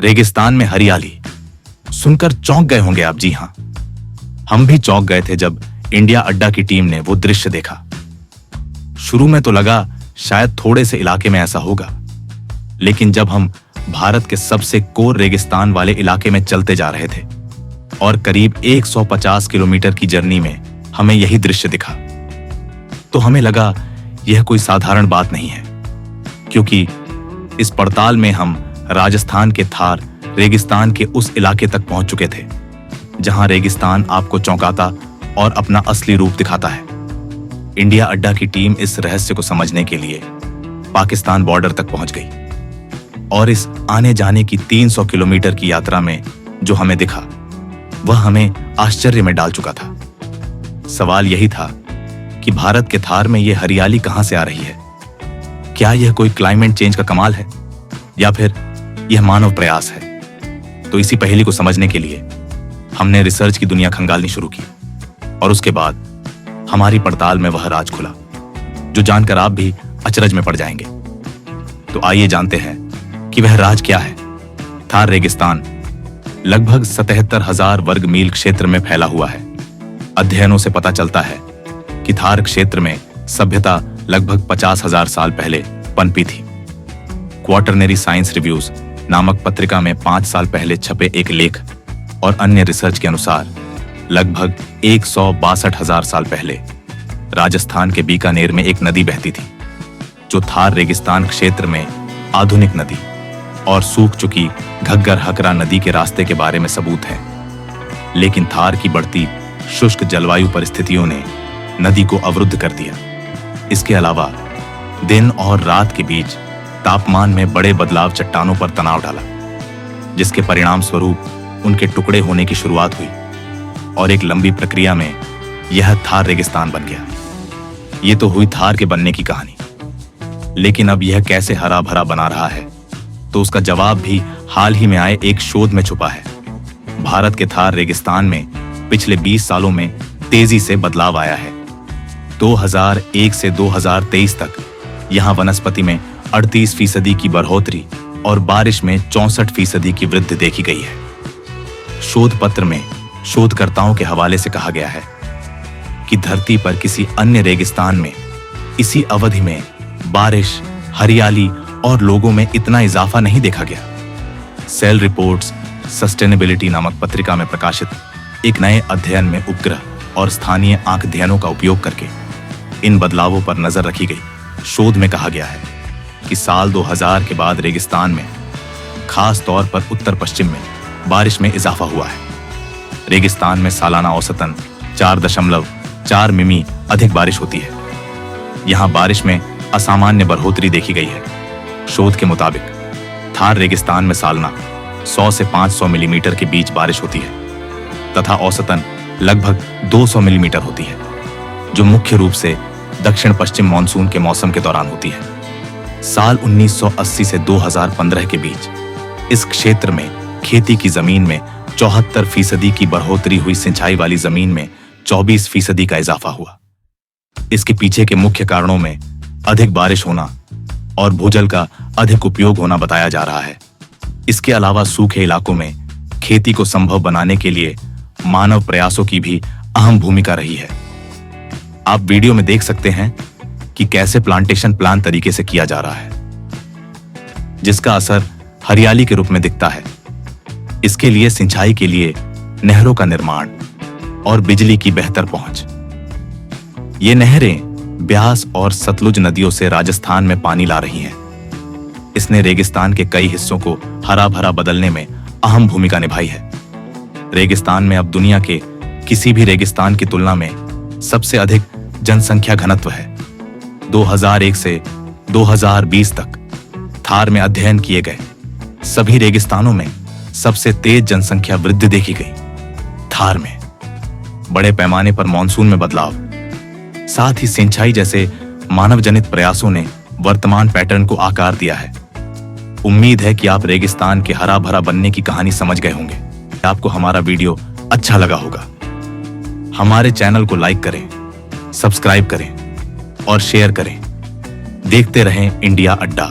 रेगिस्तान में हरियाली सुनकर चौंक गए होंगे आप। जी हां, हम भी चौंक गए थे जब इंडिया अड्डा की टीम ने वो दृश्य देखा। शुरू में तो लगा शायद थोड़े से इलाके में ऐसा होगा, लेकिन जब हम भारत के सबसे कोर रेगिस्तान वाले इलाके में चलते जा रहे थे और करीब 150 किलोमीटर की जर्नी में हमें यही दृश्य दिखा, तो हमें लगा यह कोई साधारण बात नहीं है, क्योंकि इस पड़ताल में हम राजस्थान के थार रेगिस्तान के उस इलाके तक पहुंच चुके थे जहां रेगिस्तान आपको चौंकाता और अपना असली रूप दिखाता है। इंडिया अड्डा की टीम इस रहस्य को समझने के लिए पाकिस्तान बॉर्डर तक पहुंच गई और इस आने जाने की 300 किलोमीटर की यात्रा में जो हमें दिखा वह हमें आश्चर्य में डाल चुका था। सवाल यही था कि भारत के थार में यह हरियाली कहां से आ रही है। क्या यह कोई क्लाइमेट चेंज का कमाल है या फिर यह मानव प्रयास है? तो इसी पहेली को समझने के लिए हमने रिसर्च की दुनिया खंगालनी शुरू की और उसके बाद हमारी पड़ताल में वह राज खुला जो जानकर आप भी अचरज में पड़ जाएंगे। तो आइए जानते हैं कि वह राज क्या है। थार रेगिस्तान लगभग 77,000 वर्ग मील क्षेत्र में फैला हुआ है। अध्ययनों से पता चलता है कि थार क्षेत्र में सभ्यता लगभग 50,000 साल पहले पनपी थी। क्वार्टरनरी साइंस रिव्यूज नामक पत्रिका में 5 साल पहले छपे एक लेख और अन्य रिसर्च के अनुसार लगभग 162,000 साल पहले राजस्थान के बीकानेर में एक नदी बहती थी जो थार रेगिस्तान क्षेत्र में आधुनिक नदी और सूख चुकी घग्गर हकरा नदी के रास्ते के बारे में सबूत है। लेकिन थार की बढ़ती शुष्क जलवायु परिस्थितियों ने नदी को अवरुद्ध कर दिया। इसके अलावा दिन और रात के बीच तापमान में बड़े बदलाव चट्टानों पर तनाव डाला, जिसके परिणाम स्वरूप उनके टुकड़े होने की शुरुआत हुई और एक लंबी प्रक्रिया में यह थार रेगिस्तान बन गया। ये तो हुई थार के बनने की कहानी, लेकिन अब यह कैसे हरा भरा बना रहा है तो उसका जवाब भी हाल ही में आए एक शोध में छुपा है। भारत के थार रेगिस्तान में पिछले 20 सालों में तेजी से बदलाव आया है। 2001 से 2023 तक यहां वनस्पति में 38% की बढ़ोतरी और बारिश में 64% की वृद्धि देखी गई है। शोध पत्र में शोधकर्ताओं के हवाले से कहा गया है कि धरती पर किसी अन्य रेगिस्तान में इसी अवधि में बारिश, हरियाली और लोगों में इतना इजाफा नहीं देखा गया। सेल रिपोर्ट्स सस्टेनेबिलिटी नामक पत्रिका में प्रकाशित एक नए अध्ययन में उपग्रह और स्थानीय आंख अध्ययनों का उपयोग करके इन बदलावों पर नजर रखी गई। शोध में कहा गया है कि साल 2000 के बाद रेगिस्तान में, खास तौर पर उत्तर पश्चिम में, बारिश में इजाफा हुआ है। रेगिस्तान में सालाना औसतन 4.4 मिमी अधिक बारिश होती है। यहां बारिश में असामान्य बढ़ोतरी देखी गई है। शोध के मुताबिक थार रेगिस्तान में सालाना 100 से 500 मिलीमीटर के बीच बारिश होती है तथा औसतन लगभग 200 मिलीमीटर होती है, जो मुख्य रूप से दक्षिण पश्चिम मानसून के मौसम के दौरान होती है। साल 1980 से 2015 के बीच इस क्षेत्र में खेती की जमीन में 74% की बढ़ोतरी हुई। सिंचाई वाली जमीन में 24% का इजाफा हुआ। इसके पीछे के मुख्य कारणों में अधिक बारिश होना और भूजल का अधिक उपयोग होना बताया जा रहा है। इसके अलावा सूखे इलाकों में खेती को संभव बनाने के लिए मानव प्रयासों की भी अहम भूमिका रही है। आप वीडियो में देख सकते हैं कि कैसे प्लांटेशन प्लान तरीके से किया जा रहा है, जिसका असर हरियाली के रूप में दिखता है। इसके लिए सिंचाई के लिए नहरों का निर्माण और बिजली की बेहतर पहुंच। ये नहरें ब्यास और सतलुज नदियों से राजस्थान में पानी ला रही हैं। इसने रेगिस्तान के कई हिस्सों को हरा भरा बदलने में अहम भूमिका निभाई है। रेगिस्तान में अब दुनिया के किसी भी रेगिस्तान की तुलना में सबसे अधिक जनसंख्या घनत्व है। 2001 से 2020 तक थार में अध्ययन किए गए सभी रेगिस्तानों में सबसे तेज जनसंख्या वृद्धि देखी गई। थार में बड़े पैमाने पर मानसून में बदलाव, साथ ही सिंचाई जैसे मानव जनित प्रयासों ने वर्तमान पैटर्न को आकार दिया है। उम्मीद है कि आप रेगिस्तान के हरा भरा बनने की कहानी समझ गए होंगे। आपको हमारा वीडियो अच्छा लगा होगा। हमारे चैनल को लाइक करें, सब्सक्राइब करें और शेयर करें। देखते रहें इंडिया अड्डा।